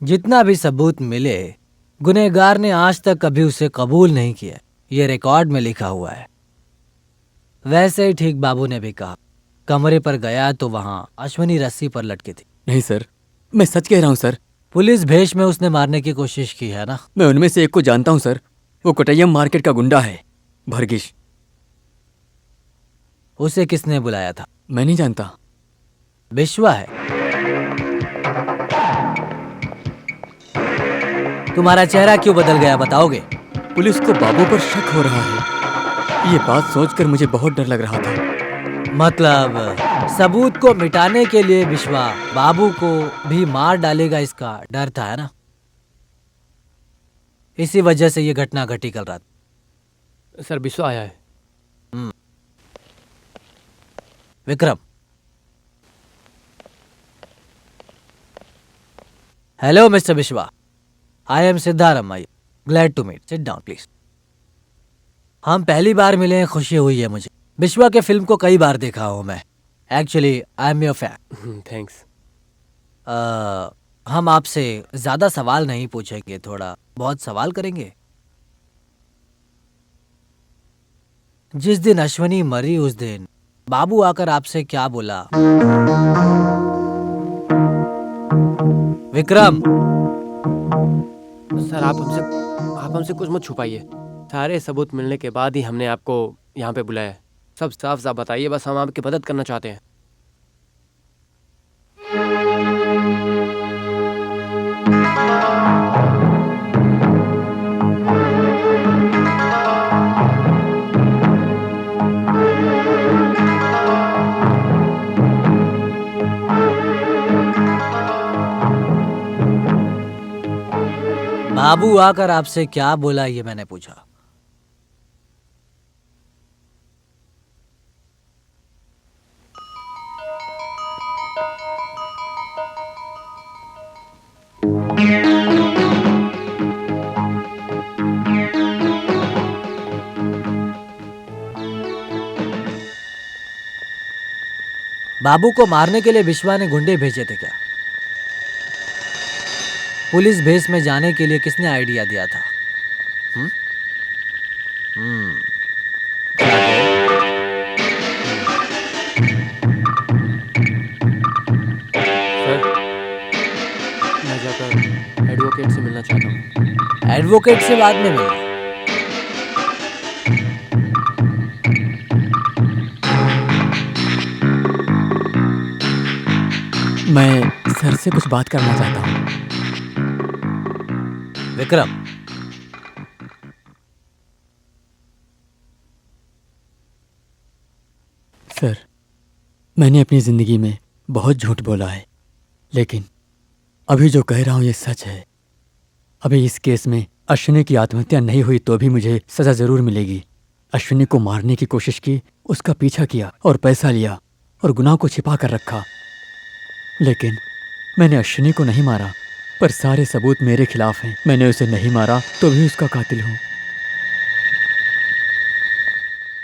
जितना भी सबूत मिले, गुनहगार ने आज तक कभी उसे कबूल नहीं किया। ये रिकॉर्ड में लिखा हुआ है। वैसे ही ठीक बाबू ने भी कहा। कमरे पर गया तो वहां अश्विनी रस्सी पर लटकी थी। नहीं सर, मैं सच कह रहा हूँ सर। पुलिस भेष में उसने मारने की कोशिश की है ना? मैं उनमें से एक को जानता हूँ सर। वो कोटैयम मार्केट का गुंडा है, भरगिश। उसे किसने बुलाया था? मैं नहीं जानता। विश्वा है। तुम्हारा चेहरा क्यों बदल गया, बताओगे? पुलिस को बाबू पर शक हो रहा है। ये बात सोचकर मुझे बहुत डर लग रहा था। मतलब सबूत को मिटाने के लिए विश्वा बाबू को भी मार डालेगा, इसका डर था, है ना? इसी वजह से ये घटना घटी कल रात। सर, विश्वा आया है। Vikram. Hello mister Vishwa, I am Siddaramaiah. Glad to meet. Sit down please. हम पहली बार मिले हैं, खुशी हुई है मुझे। विश्वा के फिल्म को कई बार देखा हूं मैं। Actually I am your fan. Thanks. हम आपसे ज्यादा सवाल नहीं पूछेंगे, थोड़ा बहुत सवाल करेंगे। जिस दिन अश्विनी मरी उस दिन बाबू आकर आपसे क्या बोला? विक्रम। सर, आप हमसे कुछ मत छुपाइए। सारे सबूत मिलने के बाद ही हमने आपको यहाँ पे बुलाया है। सब साफ साफ बताइए, बस हम आपकी मदद करना चाहते हैं। बाबू आकर आपसे क्या बोला, ये मैंने पूछा। बाबू को मारने के लिए विश्वा ने गुंडे भेजे थे क्या? पुलिस भेस में जाने के लिए किसने आइडिया दिया था? हम्म? क्या कहे? सर, मैं जाकर एडवोकेट से मिलना चाहता हूँ। एडवोकेट से बाद में मिलना। मैं सर से कुछ बात करना चाहता हूँ। विक्रम। सर, मैंने अपनी जिंदगी में बहुत झूठ बोला है, लेकिन अभी जो कह रहा हूँ ये सच है। अभी इस केस में अश्विनी की आत्महत्या नहीं हुई तो भी मुझे सजा जरूर मिलेगी। अश्विनी को मारने की कोशिश की, उसका पीछा किया और पैसा लिया और गुनाह को छिपा कर रखा। लेकिन मैंने अश्विनी को नहीं मारा, पर सारे सबूत मेरे खिलाफ हैं। मैंने उसे नहीं मारा तो भी उसका कातिल हूँ।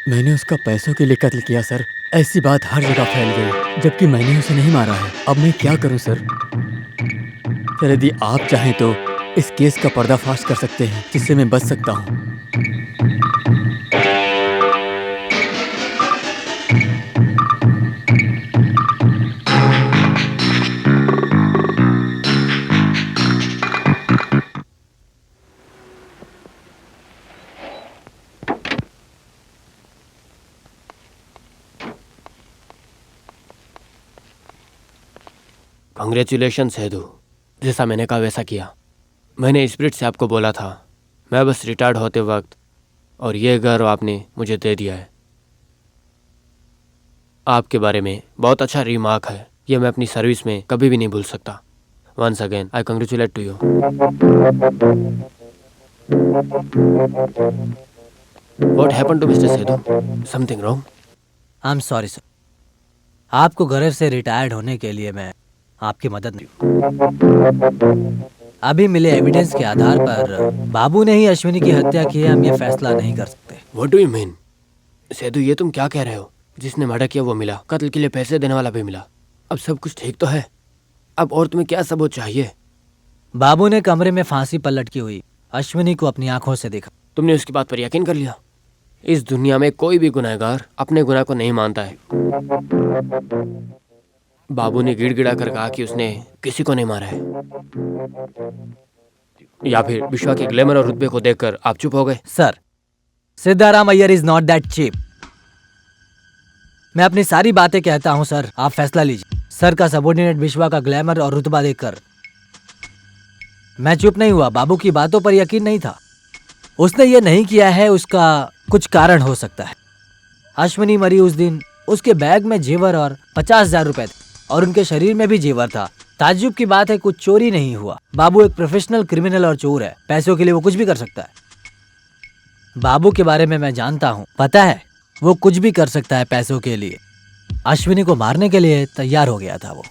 मैंने उसका पैसों के लिए कत्ल किया सर। ऐसी बात हर जगह फैल गई, जबकि मैंने उसे नहीं मारा है। अब मैं क्या करूं सर? सर, यदि आप चाहें तो इस केस का पर्दाफाश कर सकते हैं, जिससे मैं बच सकता हूं। कांग्रेचुलेशन सेधु, जैसा मैंने कहा वैसा किया। मैंने स्पिरिट से आपको बोला था, मैं बस रिटायर्ड होते वक्त, और ये घर आपने मुझे दे दिया है। आपके बारे में बहुत अच्छा रिमार्क है, ये मैं अपनी सर्विस में कभी भी नहीं भूल सकता। Once again I congratulate to you. What happened to mister Sedhu? Something wrong? I am sorry sir. आपको गर्व से रिटायर्ड होने के लिए मैं आपकी मदद नहीं। अभी मिले एविडेंस के आधार पर बाबू ने ही अश्विनी की हत्या की है, हम ये फैसला नहीं कर सकते। What do you mean? Sedhu, ये तुम क्या कह रहे हो? जिसने मर्डर किया वो मिला, कत्ल के लिए पैसे देने वाला भी मिला। अब सब कुछ ठीक तो है। अब और तुम्हें क्या सबूत चाहिए? बाबू ने कमरे में फांसी पर लटकी हुई अश्विनी को अपनी आंखों से देखा। तुमने उसकी बात पर यकीन कर लिया? इस दुनिया में कोई भी गुनहगार अपने गुनाह को नहीं मानता है। बाबू ने गिड़गिड़ा कर कहा कि उसने किसी को नहीं मारा है। या फिर विश्वा के ग्लैमर और रुतबे को देखकर आप चुप हो गए? Sir, Siddharam Iyer is not that cheap. मैं अपनी सारी बातें कहता हूं सर, आप फैसला लीजिए। सर का सबॉर्डिनेट विश्वा का ग्लैमर और रुतबा देखकर मैं चुप नहीं हुआ। बाबू की बातों पर यकीन नहीं था। उसने ये नहीं किया है, उसका कुछ कारण हो सकता है। अश्विनी मरी उस दिन उसके बैग में जेवर और 50,000 रुपए थे और उनके शरीर में भी जेवर था। ताज्जुब की बात है, कुछ चोरी नहीं हुआ। बाबू एक प्रोफेशनल क्रिमिनल और चोर है। पैसों के लिए वो कुछ भी कर सकता है। बाबू के बारे में मैं जानता हूँ, पता है वो कुछ भी कर सकता है पैसों के लिए। अश्विनी को मारने के लिए तैयार हो गया था वो।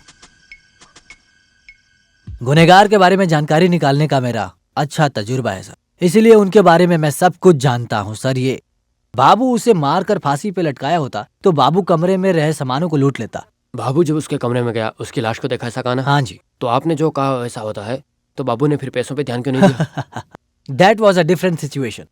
गुनहगार के बारे में जानकारी निकालने का मेरा अच्छा तजुर्बा है सर, इसीलिए उनके बारे में मैं सब कुछ जानता हूँ सर। ये बाबू उसे मारकर फांसी पे लटकाया होता तो बाबू कमरे में रहे सामानों को लूट लेता। बाबू जब उसके कमरे में गया, उसकी लाश को देखा, ऐसा कहा ना? हाँ जी। तो आपने जो कहा वैसा होता है, तो बाबू ने फिर पैसों पे ध्यान क्यों नहीं दिया? That was a different situation.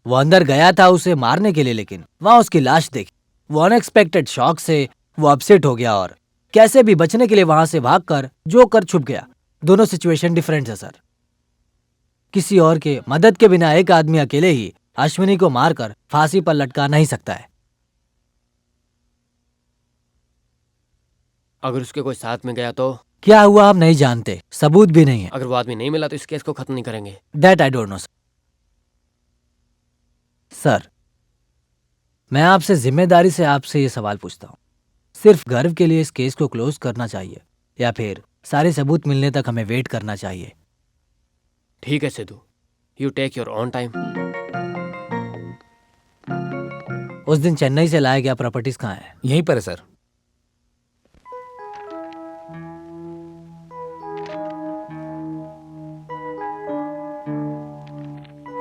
वो अंदर गया था उसे मारने के लिए, लेकिन वहां उसकी लाश देखी। वो अनएक्सपेक्टेड शॉक से वो अपसेट हो गया और कैसे भी बचने के लिए वहां से भागकर जो कर छुप गया। दोनों सिचुएशन डिफरेंट है सर। किसी और के मदद के बिना एक आदमी अकेले ही अश्विनी को मारकर फांसी पर लटका नहीं सकता है। अगर उसके कोई साथ में गया तो? क्या हुआ आप नहीं जानते, सबूत भी नहीं है। अगर वो आदमी नहीं मिला तो इस केस को खत्म नहीं करेंगे। That I don't know sir. मैं आपसे जिम्मेदारी से आपसे ये सवाल पूछता हूँ, सिर्फ गर्व के लिए इस केस को क्लोज करना चाहिए या फिर सारे सबूत मिलने तक हमें वेट करना चाहिए? ठीक है Sidhu, you take your own time. उस दिन चेन्नई से लाया गया प्रॉपर्टीज कहाँ है? यहीं पर है सर।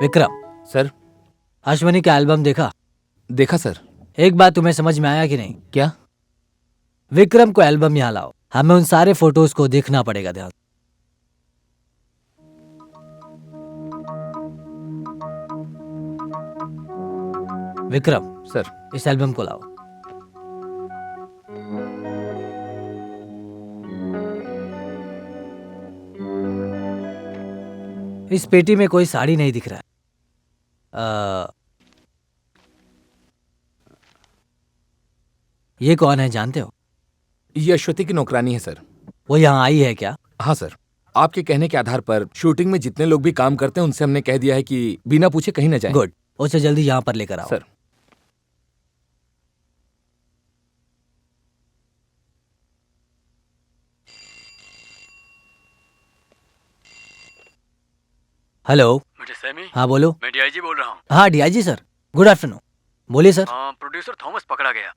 विक्रम, सर। अश्विनी का एल्बम देखा? देखा सर। एक बात तुम्हें समझ में आया कि नहीं? क्या? विक्रम को एल्बम यहाँ लाओ, हमें उन सारे फोटोज को देखना पड़ेगा। ध्यान। विक्रम सर। इस एल्बम को लाओ। इस पेटी में कोई साड़ी नहीं दिख रहा है। ये कौन है जानते हो? ये अश्वती की नौकरानी है सर। वो यहाँ आई है क्या? हाँ सर, आपके कहने के आधार पर शूटिंग में जितने लोग भी काम करते हैं उनसे हमने कह दिया है कि बिना पूछे कहीं न जाएं। गुड, उसे जल्दी यहाँ पर लेकर आओ। सर। हेलो। Mister Sammy. हाँ बोलो। मैं डीआईजी बोल रहा हूँ। हाँ डीआईजी सर, गुड आफ्टरनून। बोलिए सर। प्रोड्यूसर थॉमस पकड़ा गया।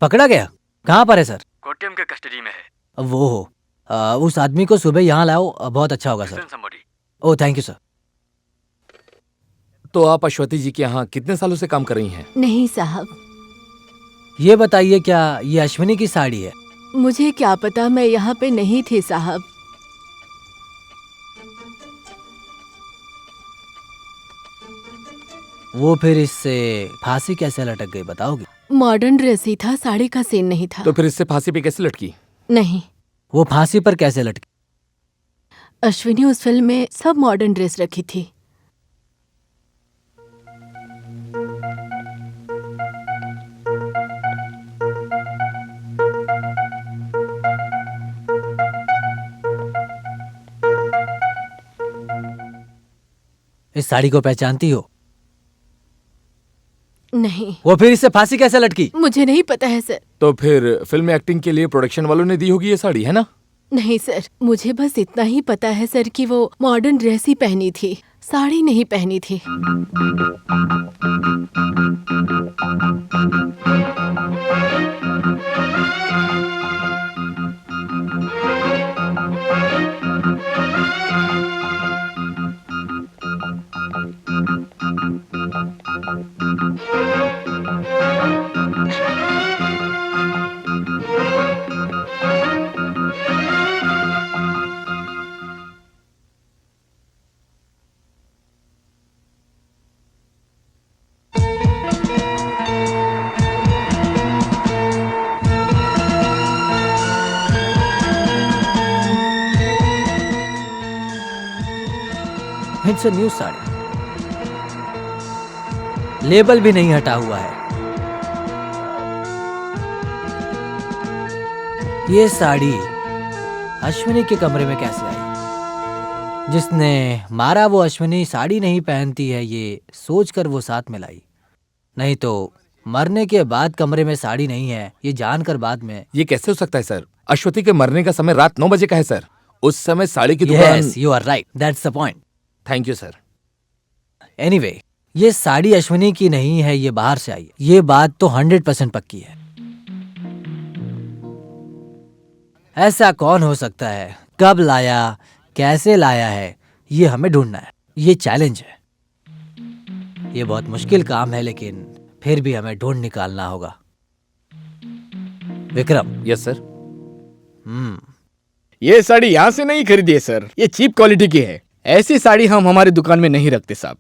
पकड़ा गया? कहाँ पर है सर? कोट्यम के कस्टडी में है। वो हो, उस आदमी को सुबह यहाँ लाओ, बहुत अच्छा होगा sir. somebody। Oh thank you sir. तो आप अश्वती जी के यहाँ कितने सालों से काम कर रही हैं? नहीं साहब। ये बताइए क्या ये अश्विनी की साड़ी है? मुझे क्या पता, मैं यहाँ पे नहीं थी साहब। वो फिर इससे फांसी कैसे लटक गई बताओगे? मॉडर्न ड्रेस ही था, साड़ी का सीन नहीं था। तो फिर इससे फांसी पे कैसे लटकी? नहीं। वो फांसी पर कैसे लटकी? अश्विनी उस फिल्म में सब मॉडर्न ड्रेस रखी थी। इस साड़ी को पहचानती हो? नहीं। वो फिर इससे फांसी कैसे लटकी? मुझे नहीं पता है सर। तो फिर फिल्म में एक्टिंग के लिए प्रोडक्शन वालों ने दी होगी ये साड़ी, है ना? नहीं सर, मुझे बस इतना ही पता है सर कि वो मॉडर्न ड्रेस ही पहनी थी, साड़ी नहीं पहनी थी। It's a new sari, label भी नहीं हटा हुआ है। ये साड़ी अश्विनी के कमरे में कैसे आई? जिसने मारा वो अश्विनी साड़ी नहीं पहनती है, ये सोचकर वो साथ में लाई। नहीं तो मरने के बाद कमरे में साड़ी नहीं है, ये जानकर बाद में। ये कैसे हो सकता है सर? अश्वती के मरने का समय रात 9 बजे का है सर। उस समय साड़ी की दुकान। Yes, you are right, that's the point. Thank you sir. Anyway, ये साड़ी अश्विनी की नहीं है, ये बाहर से आई है। ये बात तो 100% पक्की है। ऐसा कौन हो सकता है? कब लाया, कैसे लाया है, ये हमें ढूंढना है। ये चैलेंज है, ये बहुत मुश्किल काम है, लेकिन फिर भी हमें ढूंढ निकालना होगा। विक्रम। Yes sir. ये साड़ी यहाँ से नहीं खरीदी है सर, ये चीप क्वालिटी की है। ऐसी साड़ी हम हमारी दुकान में नहीं रखते साहब।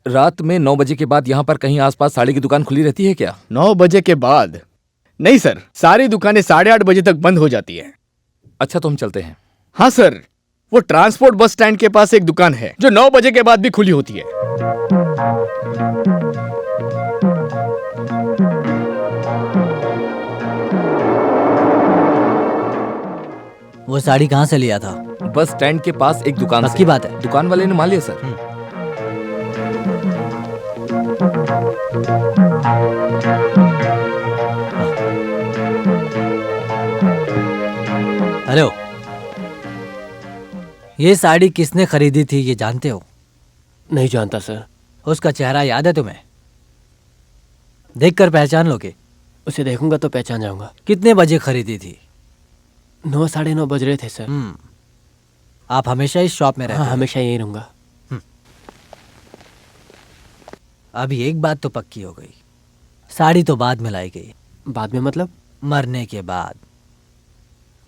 रात में 9 बजे के बाद यहाँ पर कहीं आसपास साड़ी की दुकान खुली रहती है क्या? 9 बजे के बाद नहीं सर, सारी दुकानें 8:30 बजे तक बंद हो जाती है। अच्छा, तो हम चलते हैं। हाँ सर, वो ट्रांसपोर्ट बस स्टैंड के पास एक दुकान है जो 9 बजे के बाद भी खुली होती है। वो साड़ी कहाँ से लिया था? बस स्टैंड के पास एक दुकान पक्की से। बात है? दुकान वाले ने मान लिया सर। हेलो, ये साड़ी किसने खरीदी थी, ये जानते हो? नहीं जानता सर। उसका चेहरा याद है तुम्हें? देखकर पहचान लोगे? उसे देखूंगा तो पहचान जाऊंगा। कितने बजे खरीदी थी? 9 साढ़े 9 बज रहे थे सर। आप हमेशा इस शॉप में रहते हाँ, हो? हमेशा यही रहूंगा। अभी एक बात तो पक्की हो गई, साड़ी तो बाद में लाई गई। बाद में मतलब? मरने के बाद।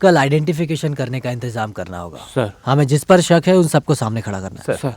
कल आइडेंटिफिकेशन करने का इंतजाम करना होगा। सर। हमें जिस पर शक है उन सबको सामने खड़ा करना है। सर